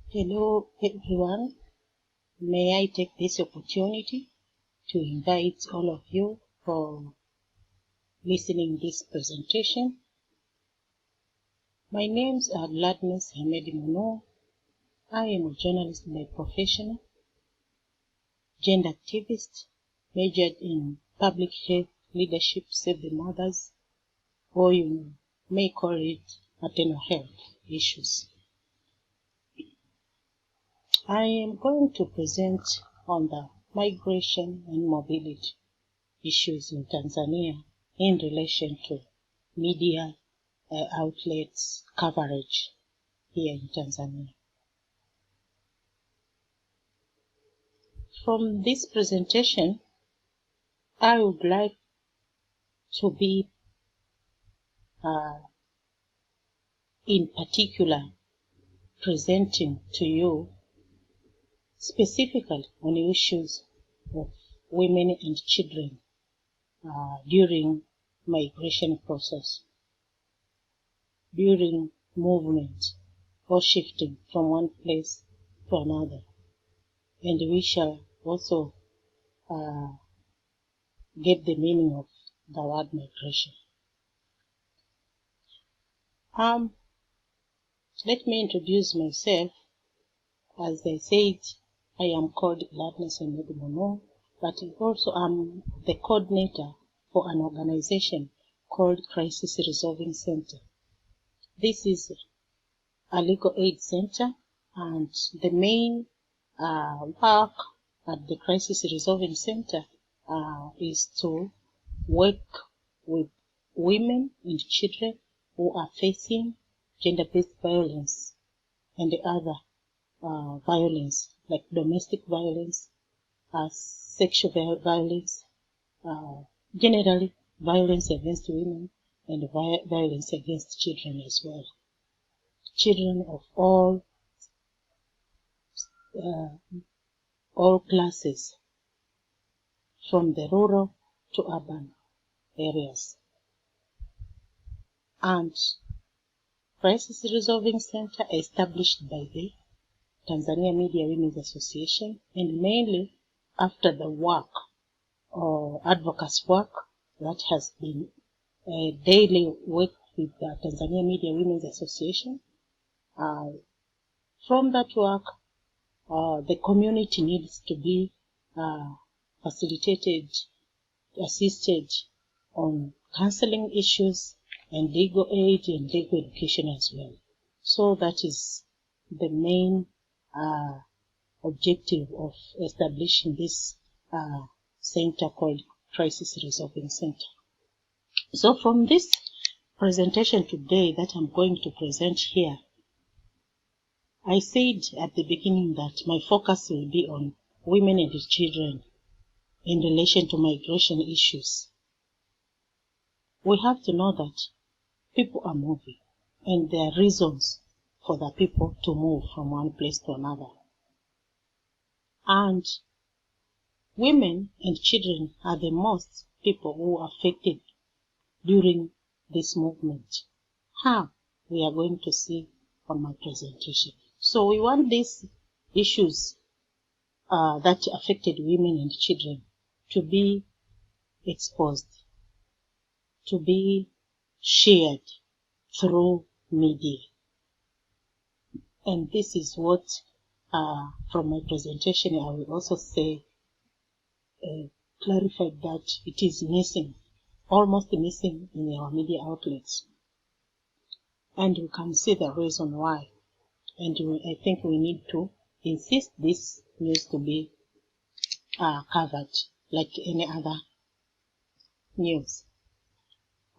Hello everyone, may I take this opportunity to invite all of you for listening this presentation. My names are Gladness M Hemedi. I am a journalist by profession, gender activist, majored in public health, leadership, save the mothers, or you may call it maternal health issues. I am going to present on the migration and mobility issues in Tanzania in relation to media outlets coverage here in Tanzania. From this presentation, I would like to be in particular presenting to you specifically on issues of women and children during migration process, during movement or shifting from one place to another. And we shall also get the meaning of the word migration. Let me introduce myself. As I said, I am called Gladness M Hemedi, but also I'm the coordinator for an organization called Crisis Resolving Center. This is a legal aid center, and the main work at the Crisis Resolving Center is to work with women and children who are facing gender-based violence and other violence like domestic violence, sexual violence, generally violence against women and violence against children as well. Children of all classes, from the rural to urban areas. And Crisis Resolving Center established by the Tanzania Media Women's Association, and mainly after the work or advocacy work that has been a daily work with the Tanzania Media Women's Association. From that work, the community needs to be facilitated, assisted on counseling issues and legal aid and legal education as well. So that is the main objective of establishing this center called Crisis Resolving Center. So from this presentation today that I'm going to present here, I said at the beginning that my focus will be on women and children in relation to migration issues. We have to know that people are moving, and there are reasons for the people to move from one place to another. And women and children are the most people who are affected during this movement. How? We are going to see on my presentation. So we want these issues that affected women and children to be exposed, to be shared through media. And this is what, from my presentation, I will also say, clarify that it is missing, almost missing in our media outlets. And we can see the reason why. And I think we need to insist this needs to be covered like any other news.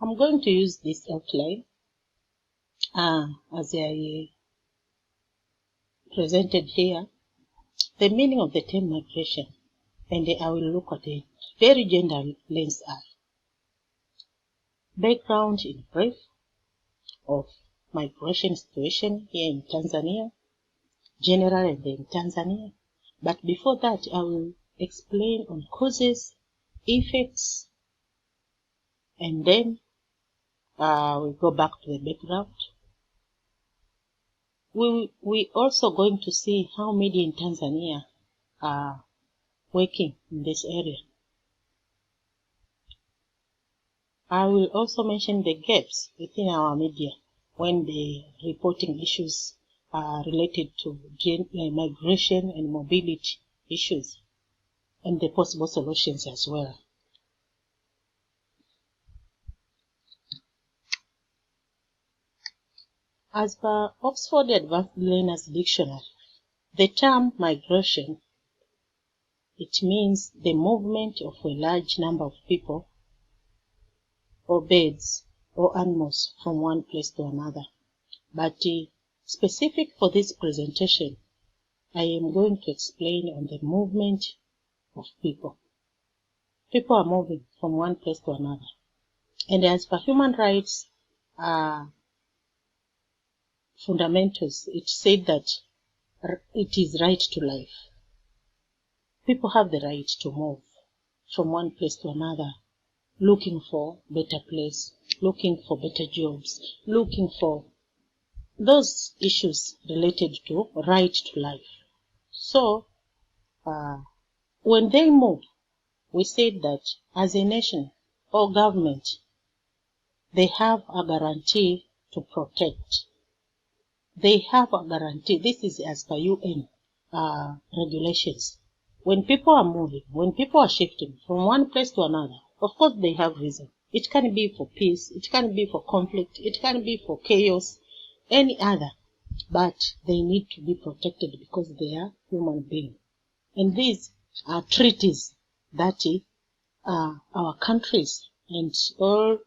I'm going to use this outline as I presented here, the meaning of the term migration, and I will look at a very gender lens eye. Background in brief of migration situation here in Tanzania, general and in Tanzania. But before that, I will explain on causes, effects, and then we'll go back to the background. We also going to see how media in Tanzania are working in this area. I will also mention the gaps within our media when they reporting issues related to migration and mobility issues, and the possible solutions as well. As per Oxford Advanced Learners Dictionary, the term migration, it means the movement of a large number of people or birds or animals from one place to another. But specific for this presentation, I am going to explain on the movement of people. People are moving from one place to another. And as per human rights fundamentals, it said that it is right to life. People have the right to move from one place to another, looking for better place, looking for better jobs, looking for those issues related to right to life. So, when they move, we said that as a nation or government, they have a guarantee to protect. They have a guarantee. This is as per UN regulations. When people are moving, when people are shifting from one place to another, of course they have reason. It can be for peace, it can be for conflict, it can be for chaos, any other. But they need to be protected because they are human beings. And these are treaties that our countries and all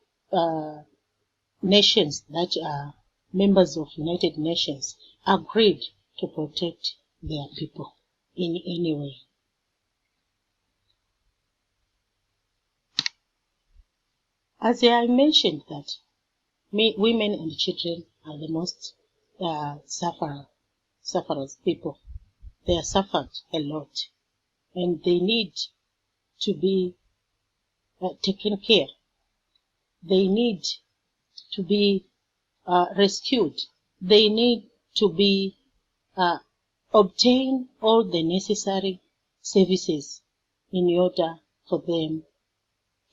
nations that are members of United Nations agreed to protect their people in any way. As I mentioned that women and children are the most sufferers people. They are suffered a lot and they need to be taken care. They need to be rescued. They need to be obtain all the necessary services in order for them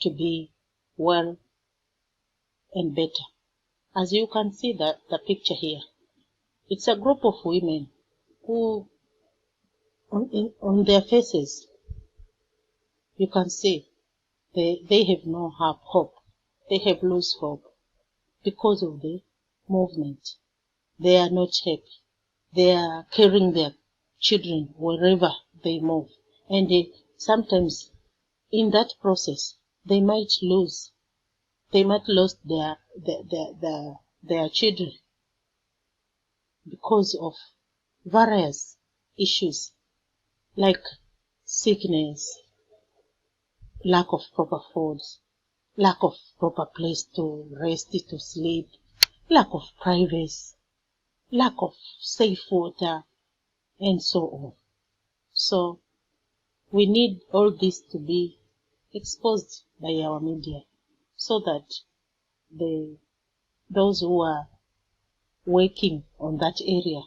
to be well and better. As you can see the picture here, it's a group of women who on their faces you can see they have no hope. They have lost hope because of the movement. They are not happy. They are carrying their children wherever they move. And sometimes in that process, they might lose their children because of various issues like sickness, lack of proper food, lack of proper place to rest, to sleep, lack of privacy, lack of safe water, and so on. So we need all this to be exposed by our media so that those who are working on that area,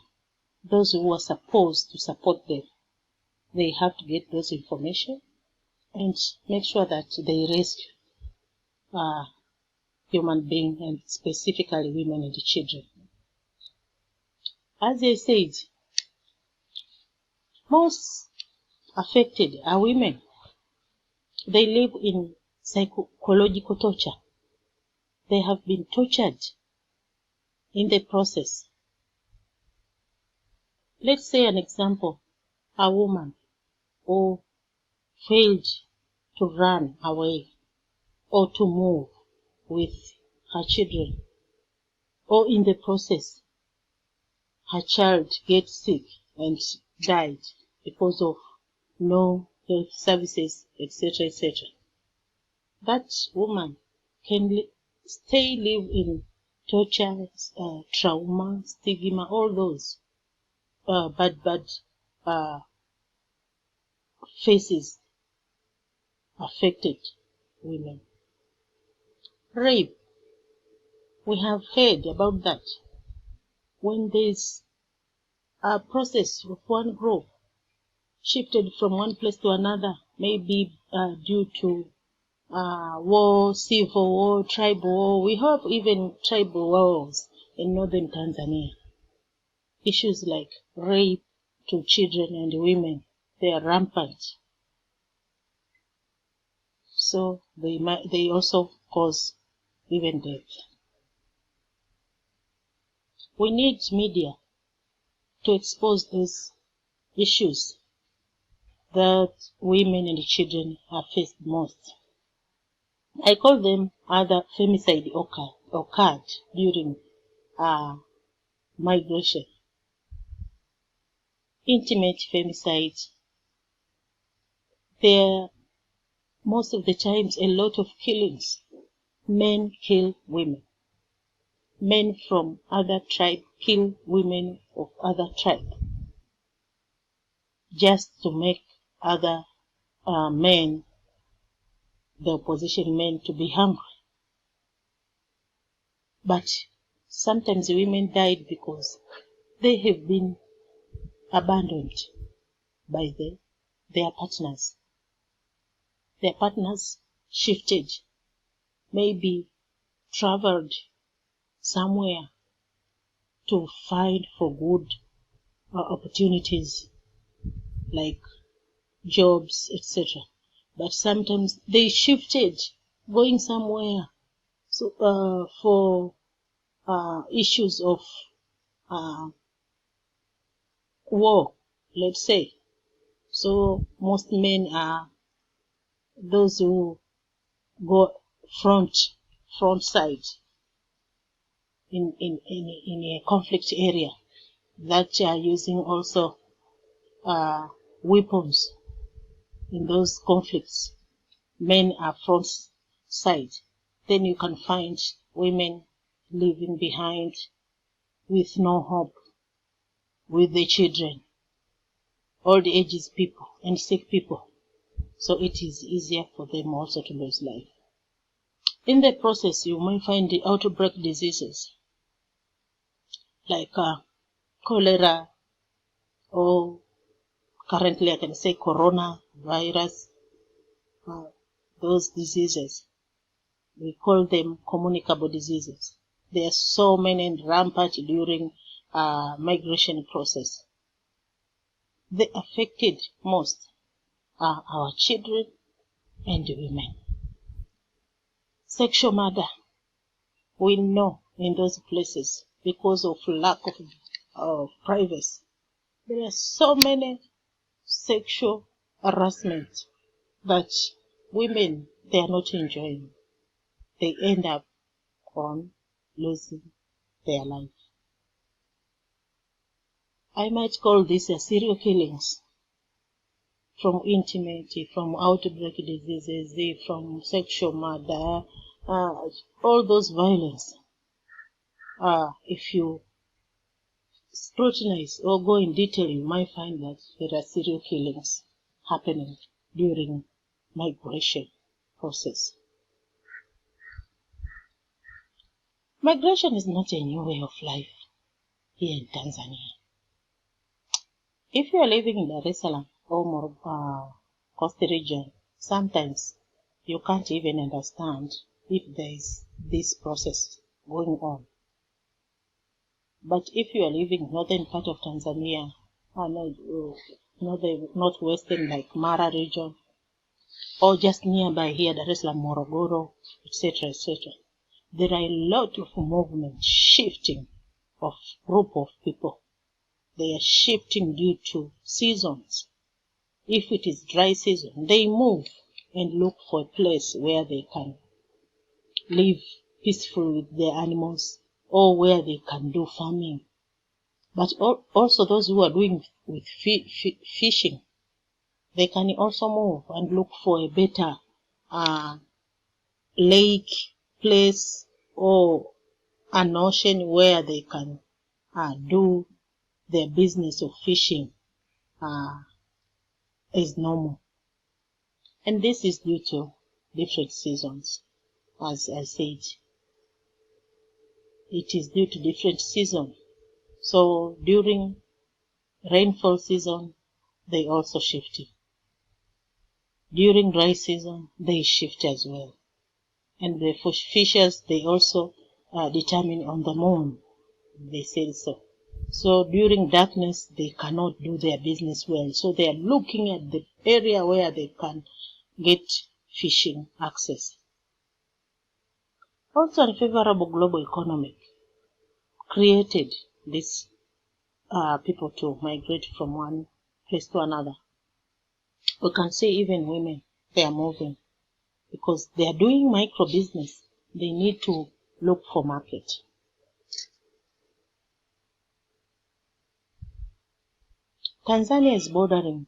those who are supposed to support them, they have to get those information and make sure that they rescue human beings and specifically women and children. As I said, most affected are women. They live in psychological torture. They have been tortured in the process. Let's say an example, a woman who failed to run away or to move with her children, or in the process her child gets sick and died because of no health services, etc., etc. That woman can live in torture, trauma, stigma, all those bad faces affected women. Rape, we have heard about that. When there's a process of one group shifted from one place to another, maybe due to war, civil war, tribal war. We have even tribal wars in northern Tanzania. Issues like rape to children and women, they are rampant. So they also cause even death. We need media to expose these issues that women and children are faced most. I call them other femicide occurred during migration. Intimate femicide. There, most of the times, a lot of killings. Men kill women. Men from other tribe kill women of other tribe just to make other men, the opposition men, to be hungry. But sometimes women died because they have been abandoned by their partners. Their partners shifted, maybe traveled somewhere to find for good opportunities like jobs, etc. But sometimes they shifted, going somewhere for issues of war, let's say. So most men are those who go front side in a conflict area, that are using also weapons in those conflicts. Men are front side. Then you can find women leaving behind with no hope, with the children, old ages people and sick people. So it is easier for them also to lose life. In the process, you might find the outbreak diseases like cholera, or currently I can say coronavirus. Those diseases, we call them communicable diseases. There are so many and rampant during migration process. The affected most are our children and women. Sexual murder, we know in those places because of lack of privacy. There are so many sexual harassment that women, they are not enjoying. They end up on losing their life. I might call this a serial killings from intimacy, from outbreak diseases, from sexual murder, all those violence. If you scrutinize or go in detail, you might find that there are serial killings happening during migration process. Migration is not a new way of life here in Tanzania. If you are living in Dar es Salaam or Coast region, sometimes you can't even understand if there is this process going on. But if you are living in northern part of Tanzania, northwestern like Mara region, or just nearby here, Dar es Salaam, Morogoro, etc., etc., there are a lot of movement shifting of group of people. They are shifting due to seasons. If it is dry season, they move and look for a place where they can live peacefully with their animals, or where they can do farming. But also those who are doing with fishing, they can also move and look for a better lake, place, or an ocean where they can do their business of fishing as normal. And this is due to different seasons, as I said. It is due to different seasons. So during rainfall season, they also shift. During dry season, they shift as well. And the fishers, they also determine on the moon. They say so. So during darkness, they cannot do their business well. So they are looking at the area where they can get fishing access. Also, unfavorable global economic created these people to migrate from one place to another. We can see even women, they are moving because they are doing micro business. They need to look for market. Tanzania is bordering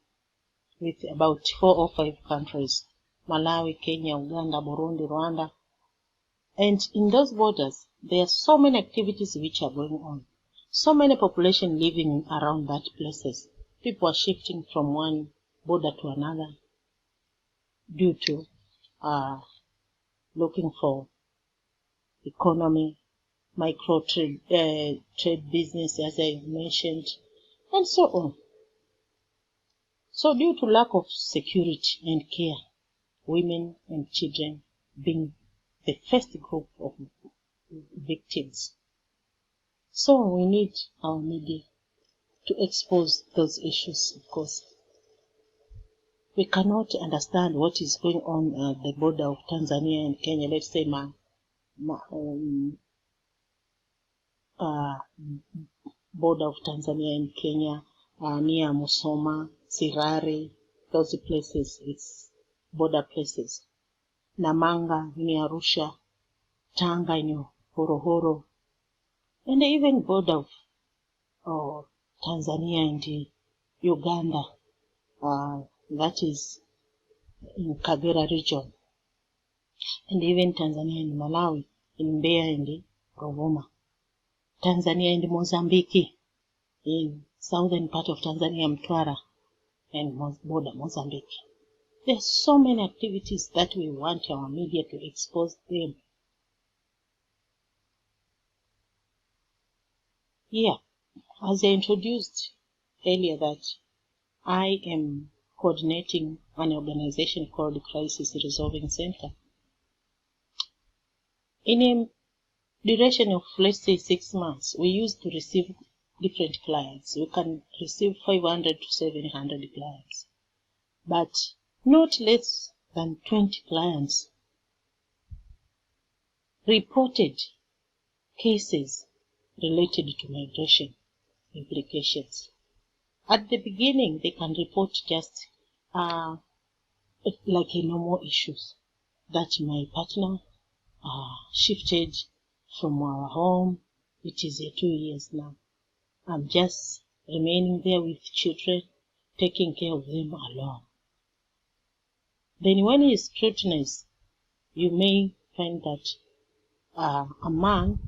with about 4 or 5 countries: Malawi, Kenya, Uganda, Burundi, Rwanda. And in those borders, there are so many activities which are going on. So many population living around that places. People are shifting from one border to another due to looking for economy, micro trade business, as I mentioned, and so on. So due to lack of security and care, women and children being the first group of victims. So we need our media to expose those issues, of course. We cannot understand what is going on at the border of Tanzania and Kenya. Let's say border of Tanzania and Kenya, near Musoma, Sirari, those places, it's border places. Namanga near Arusha, Tanga in Horohoro, and even border of Tanzania and Uganda, that is in Kagera region, and even Tanzania and Malawi, in Mbeya and Ruvuma. Tanzania and Mozambique, in southern part of Tanzania, Mtwara, and border Mozambique. There are so many activities that we want our media to expose them. Yeah, as I introduced earlier that I am coordinating an organization called Crisis Resolving Center. In a duration of, let's say, 6 months, we used to receive different clients. We can receive 500 to 700 clients, but not less than 20 clients reported cases related to migration implications. At the beginning, they can report just like a normal issues that my partner shifted from our home. It is 2 years now. I'm just remaining there with children, taking care of them alone. Then when you scrutinize, you may find that a man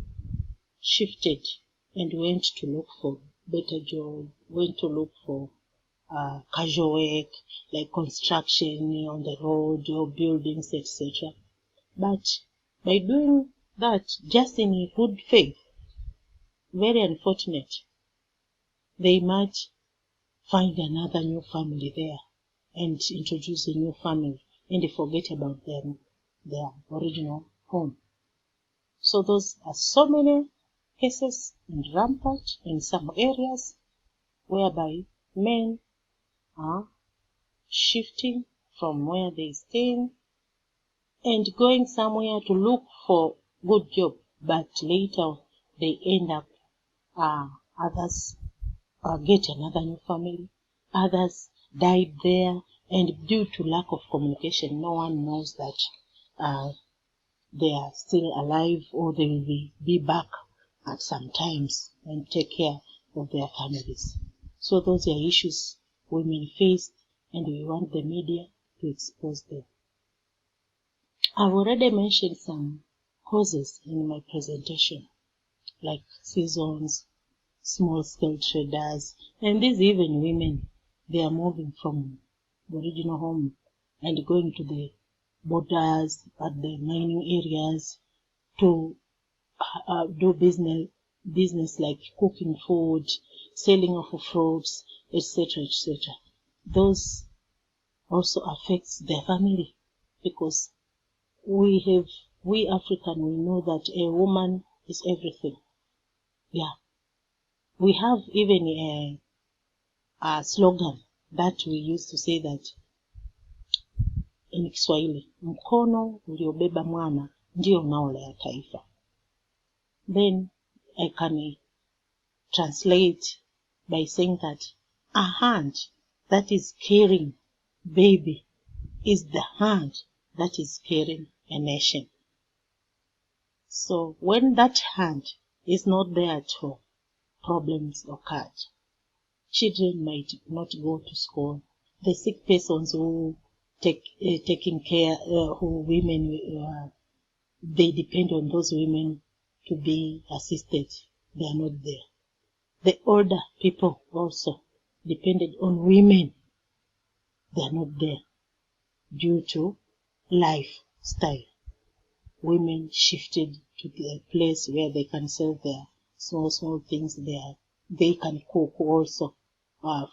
shifted and went to look for better job, went to look for casual work like construction on the road or buildings, etc. But by doing that just in good faith, very unfortunate, they might find another new family there and introduce a new family and they forget about their original home. So those are so many cases and rampant in some areas whereby men are shifting from where they stay and going somewhere to look for good job, but later they end up others get another new family, others died there, and due to lack of communication, no one knows that they are still alive or they will be back at some times and take care of their families. So those are issues women face, and we want the media to expose them. I've already mentioned some causes in my presentation, like seasons, small-scale traders, and these even women, they are moving from the original home and going to the borders at the mining areas to do business like cooking food, selling of fruits, etc., etc. Those also affects their family, because we African, we know that a woman is everything. Yeah. We have even a slogan that we used to say that in Kiswahili, mkono uliobeba mwana ndio unaolea taifa. Then I can translate by saying that a hand that is carrying baby is the hand that is carrying a nation. So when that hand is not there at all, problems occur. Children might not go to school. The sick persons who taking care, who women, they depend on those women to be assisted. They are not there. The older people also depended on women. They are not there due to lifestyle. Women shifted to the place where they can sell their small things there. They can cook also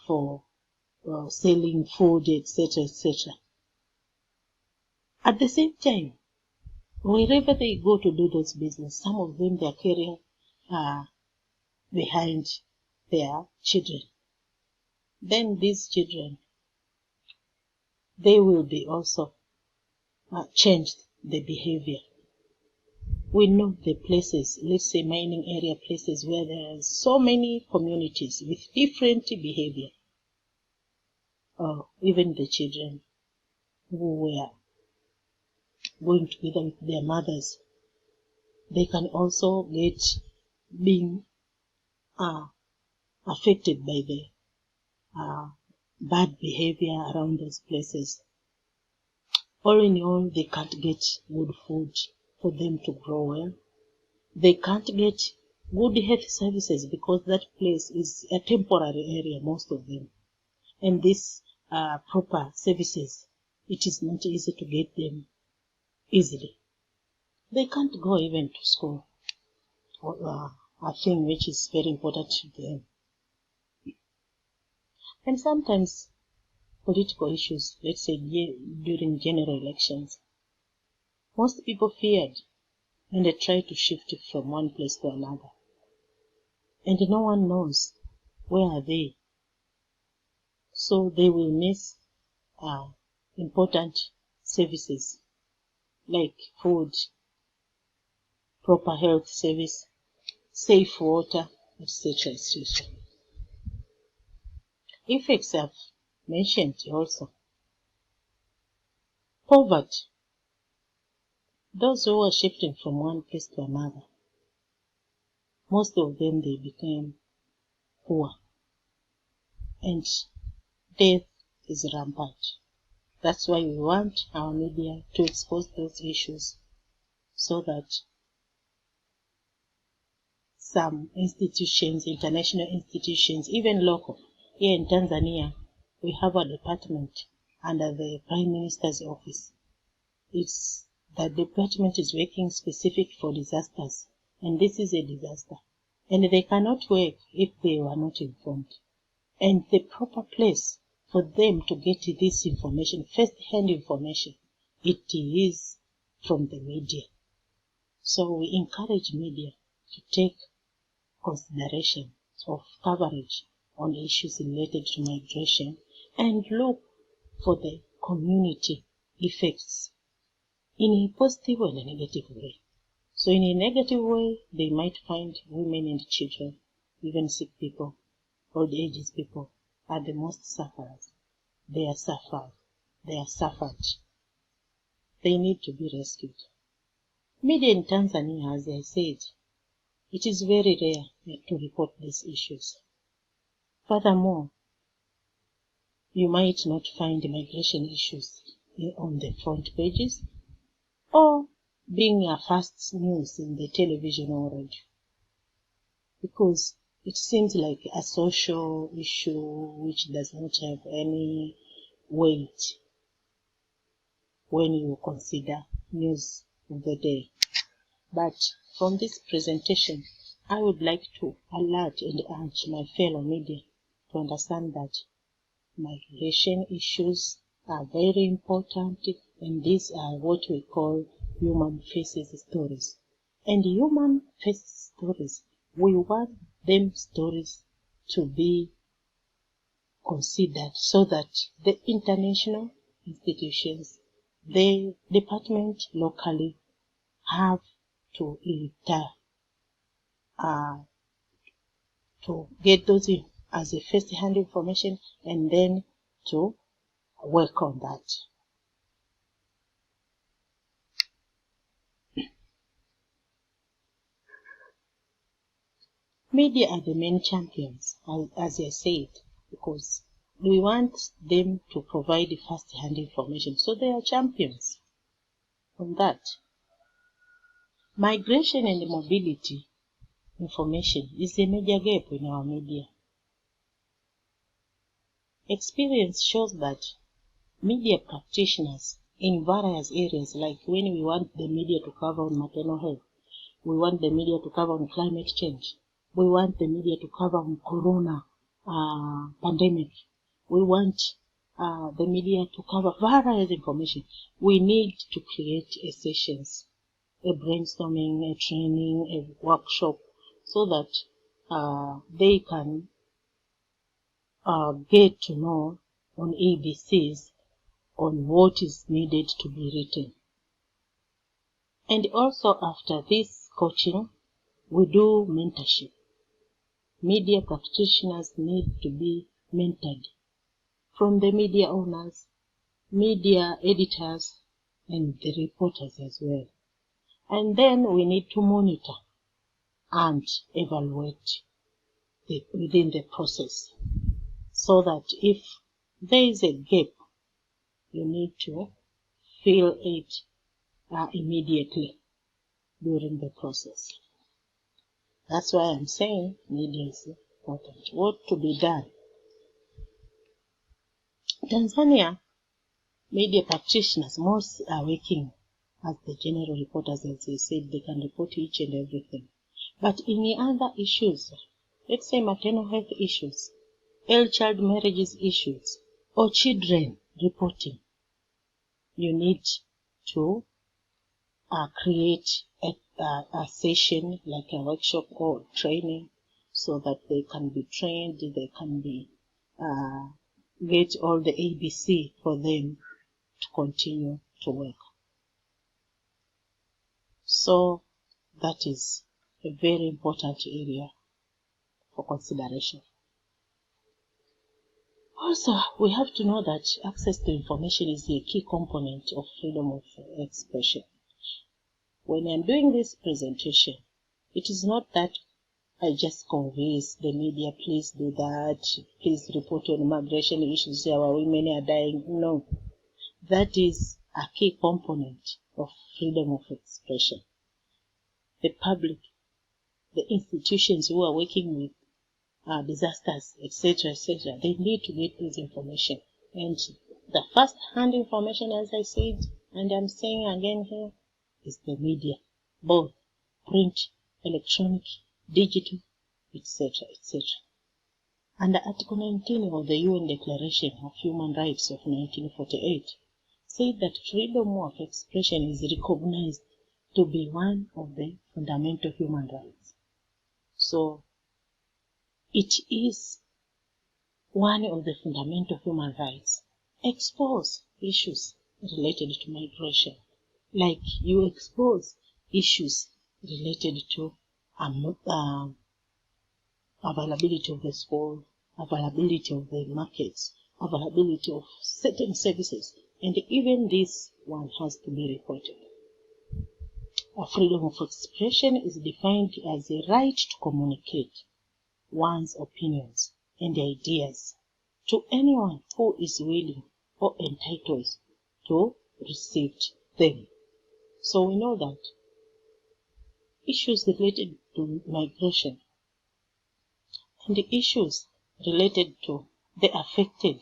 for selling food, etc., etc. At the same time, wherever they go to do those business, some of them they are carrying behind their children. Then these children, they will be also changed the behavior. We know the places, let's say mining area places where there are so many communities with different behavior. Even the children who were going together with their mothers, they can also get being affected by the bad behavior around those places. All in all, they can't get good food for them to grow well. They can't get good health services because that place is a temporary area, most of them. And these proper services, it is not easy to get them easily. They can't go even to school, a thing which is very important to them. And sometimes political issues, let's say during general elections, most people feared and they tried to shift from one place to another. And no one knows where are they. So they will miss important services like food, proper health service, safe water, etc., etc. Effects I've mentioned also. Poverty. Those who are shifting from one place to another, most of them, they became poor. And death is rampant. That's why we want our media to expose those issues so that some institutions, international institutions, even local, here in Tanzania, we have a department under the Prime Minister's office. The department is working specific for disasters, and this is a disaster. And they cannot work if they were not informed. And the proper place for them to get this information, first-hand information, it is from the media. So we encourage media to take consideration of coverage on issues related to migration and look for the community effects in a positive and a negative way. So in a negative way, they might find women and children, even sick people, old ages people, are the most sufferers. They are suffered. They need to be rescued. Media in Tanzania, as I said, it is very rare to report these issues. Furthermore, you might not find migration issues on the front pages or being a fast news in the television or radio, because it seems like a social issue which does not have any weight when you consider news of the day. But from this presentation, I would like to alert and urge my fellow media to understand that migration issues are very important, and these are what we call human faces stories. And human faces stories, we want them stories to be considered so that the international institutions, the department locally have to to get those as a first-hand information and then to work on that. Media are the main champions, as I said, because we want them to provide first-hand information. So they are champions on that. Migration and mobility information is a major gap in our media. Experience shows that media practitioners in various areas, like when we want the media to cover on maternal health, we want the media to cover on climate change, we want the media to cover on corona pandemic, we want the media to cover various information. We need to create a sessions, a brainstorming, a training, a workshop, so that they can get to know on ABCs on what is needed to be written. And also after this coaching, we do mentorship. Media practitioners need to be mentored from the media owners, media editors, and the reporters as well. And then we need to monitor and evaluate within the process, so that if there is a gap, you need to fill it immediately during the process. That's why I'm saying media is important. What to be done? Tanzania media practitioners, most are working as the general reporters, as they said, they can report each and everything. But in other issues, let's say maternal health issues, early child marriages issues, or children reporting, you need to create a session like a workshop or training, so that they can be trained, they can be get all the ABC for them to continue to work. So that is a very important area for consideration. Also, we have to know that access to information is a key component of freedom of expression. When I'm doing this presentation, it is not that I just convince the media, please do that, please report on migration issues, our women are dying. No, that is a key component of freedom of expression. The public, the institutions who are working with disasters, etc., they need to get this information. And the first-hand information, as I said, and I'm saying again here, is the media, both print, electronic, digital, etc., etc. Under Article 19 of the UN Declaration of Human Rights of 1948, said that freedom of expression is recognized to be one of the fundamental human rights. So, it is one of the fundamental human rights. Expose issues related to migration, like you expose issues related to availability of the school, availability of the markets, availability of certain services, and even this one has to be reported. A freedom of expression is defined as a right to communicate one's opinions and ideas to anyone who is willing or entitled to receive them. So we know that issues related to migration and the issues related to the affected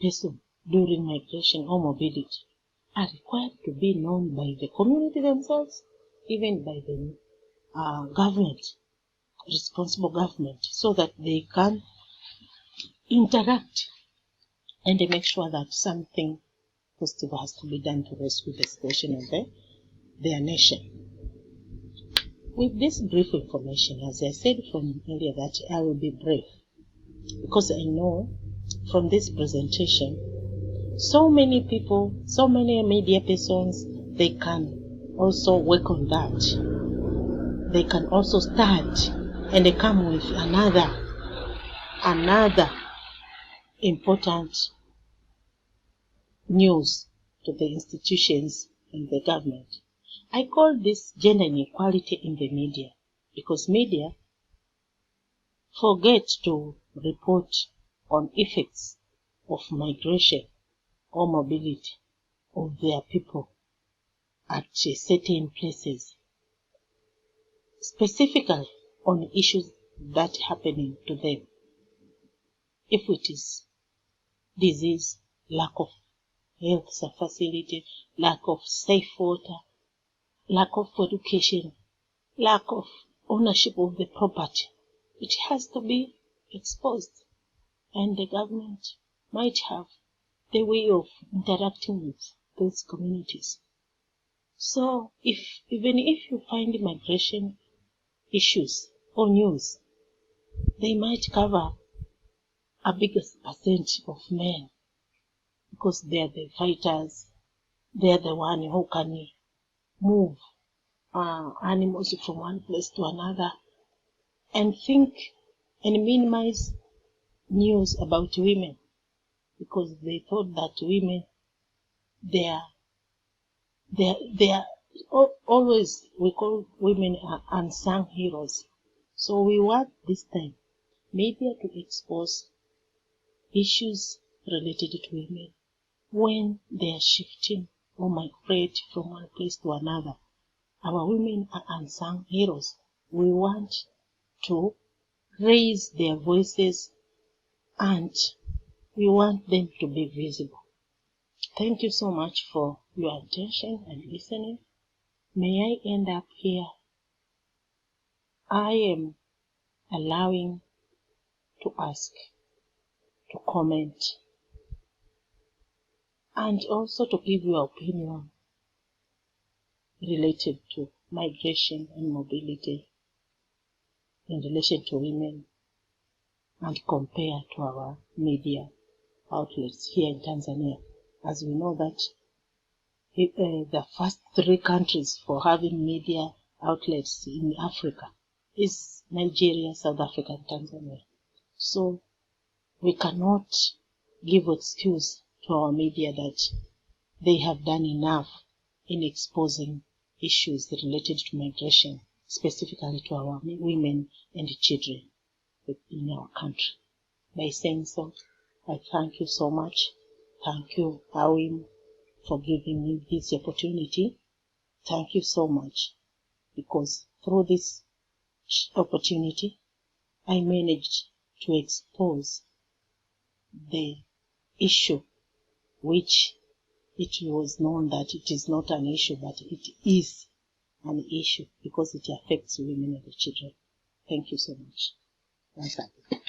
person during migration or mobility are required to be known by the community themselves, even by the government, responsible government so that they can interact and they make sure that something positive has to be done to rescue the situation of their nation. With this brief information, as I said from earlier, that I will be brief because I know from this presentation, so many people, so many media persons, they can also work on that. They can also start and they come with another important news to the institutions and the government. I call this gender inequality in the media because media forget to report on effects of migration or mobility of their people at certain places, specifically on issues that are happening to them. If it is disease, lack of health facility, lack of safe water, lack of education, lack of ownership of the property, it has to be exposed, and the government might have the way of interacting with those communities. So even if you find migration issues or news, they might cover a bigger percentage of men because they are the fighters, they are the one who can move animals from one place to another and think and minimize news about women because they thought that women, they are always, we call women unsung heroes. So we want this time media to expose issues related to women when they are shifting or migrate from one place to another. Our women are unsung heroes. We want to raise their voices and we want them to be visible. Thank you so much for your attention and listening. May I end up here? I am allowing to ask, to comment, and also to give your opinion related to migration and mobility in relation to women and compare to our media outlets here in Tanzania. As we know that the first 3 countries for having media outlets in Africa is Nigeria, South Africa, and Tanzania. So we cannot give excuse to our media that they have done enough in exposing issues related to migration, specifically to our women and children in our country. By saying so, I thank you so much. Thank you, AWiM, for giving me this opportunity. Thank you so much, because through this opportunity, I managed to expose the issue which it was known that it is not an issue, but it is an issue because it affects women and children. Thank you so much. Once again.